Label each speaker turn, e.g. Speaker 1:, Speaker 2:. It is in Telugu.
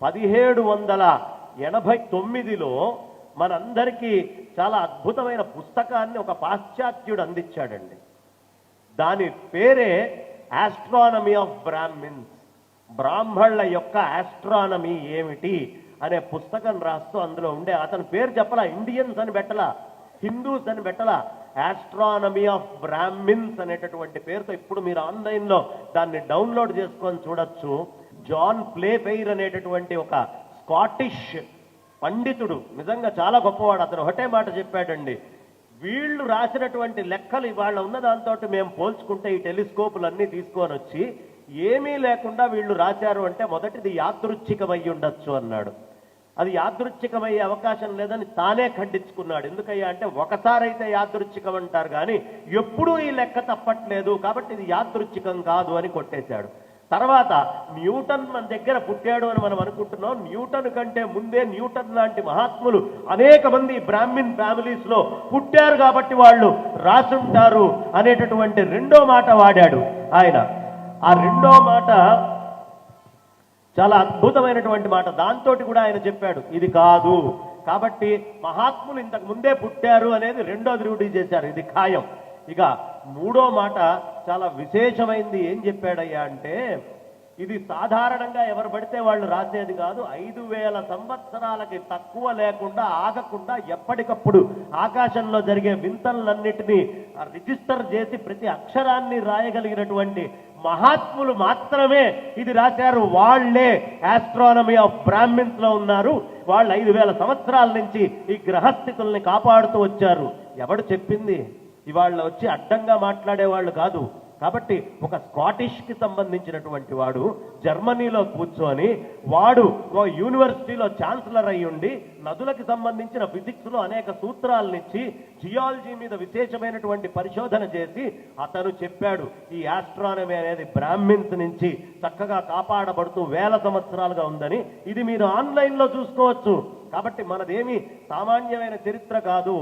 Speaker 1: 1789లో మనందరికీ చాలా అద్భుతమైన పుస్తకాన్ని ఒక పాశ్చాత్యుడు అందించాడండి. దాని పేరే ఆస్ట్రానమీ ఆఫ్ బ్రాహ్మిన్స్, బ్రాహ్మణుల యొక్క ఆస్ట్రానమీ ఏమిటి అనే పుస్తకం రాస్తూ అందులో ఉండే అతని పేరు చెప్పలా, ఇండియన్స్ అని పెట్టలా, హిందూస్ అని పెట్టలా, ఆస్ట్రానమీ ఆఫ్ బ్రాహ్మిన్స్ అనేటటువంటి పేరుతో ఇప్పుడు మీరు ఆన్లైన్లో దాన్ని డౌన్లోడ్ చేసుకొని చూడొచ్చు. జాన్ ప్లేఫెయిర్ అనేటటువంటి ఒక స్కాటిష్ పండితుడు, నిజంగా చాలా గొప్పవాడు. అతను ఒకటే మాట చెప్పాడండి, వీళ్ళు రాసినటువంటి లెక్కలు ఇవాళ ఉన్న దాంతో మేము పోల్చుకుంటే ఈ టెలిస్కోపులన్నీ తీసుకొని వచ్చి ఏమీ లేకుండా వీళ్ళు రాశారు అంటే మొదటిది యాదృచ్ఛికమై ఉండొచ్చు అన్నాడు. అది యాదృచ్ఛికమయ్యే అవకాశం లేదని తానే ఖండించుకున్నాడు. ఎందుకయ్యా అంటే ఒకసారి అయితే యాదృచ్ఛికం అంటారు కానీ ఎప్పుడూ ఈ లెక్క తప్పట్లేదు, కాబట్టి ఇది యాదృచ్ఛికం కాదు అని కొట్టేశాడు. తర్వాత న్యూటన్ మన దగ్గర పుట్టాడు అని మనం అనుకుంటున్నాం. న్యూటన్ కంటే ముందే న్యూటన్ లాంటి మహాత్ములు అనేక మంది బ్రాహ్మిన్ ఫ్యామిలీస్ లో పుట్టారు కాబట్టి వాళ్ళు రాసుంటారు అనేటటువంటి రెండో మాట వాడాడు ఆయన. ఆ రెండో మాట చాలా అద్భుతమైనటువంటి మాట. దాంతో కూడా ఆయన చెప్పాడు ఇది కాదు, కాబట్టి మహాత్ములు ఇంతకు ముందే పుట్టారు అనేది రెండోది రూఢి చేశారు, ఇది ఖాయం. ఇక మూడో మాట చాలా విశేషమైంది. ఏం చెప్పాడయ్యా అంటే ఇది సాధారణంగా ఎవరు పడితే వాళ్ళు రాసేది కాదు, 5000 సంవత్సరాలకి తక్కువ లేకుండా ఆగకుండా ఎప్పటికప్పుడు ఆకాశంలో జరిగే వింతలన్నిటినీ రిజిస్టర్ చేసి ప్రతి అక్షరాన్ని రాయగలిగినటువంటి మహాత్ములు మాత్రమే ఇది రాశారు. వాళ్లే ఆస్ట్రానమీ ఆఫ్ బ్రాహ్మిన్స్ లో ఉన్నారు. వాళ్ళు 5000 సంవత్సరాల నుంచి ఈ గ్రహస్థితుల్ని కాపాడుతూ వచ్చారు. ఎవడు చెప్పింది? ఇవాళ వచ్చి అడ్డంగా మాట్లాడేవాళ్ళు కాదు. కాబట్టి ఒక స్కాటిష్కి సంబంధించినటువంటి వాడు జర్మనీలో కూర్చొని వాడు ఒక యూనివర్సిటీలో ఛాన్సలర్ అయి ఉండి నదులకు సంబంధించిన ఫిజిక్స్లో అనేక సూత్రాలనిచ్చి జియాలజీ మీద విశేషమైనటువంటి పరిశోధన చేసి అతను చెప్పాడు ఈ ఆస్ట్రానమీ అనేది బ్రాహ్మిన్స్ నుంచి చక్కగా కాపాడబడుతూ 1000 సంవత్సరాలుగా ఉందని. ఇది మీరు ఆన్లైన్లో చూసుకోవచ్చు. కాబట్టి మనదేమి సామాన్యమైన చరిత్ర కాదు.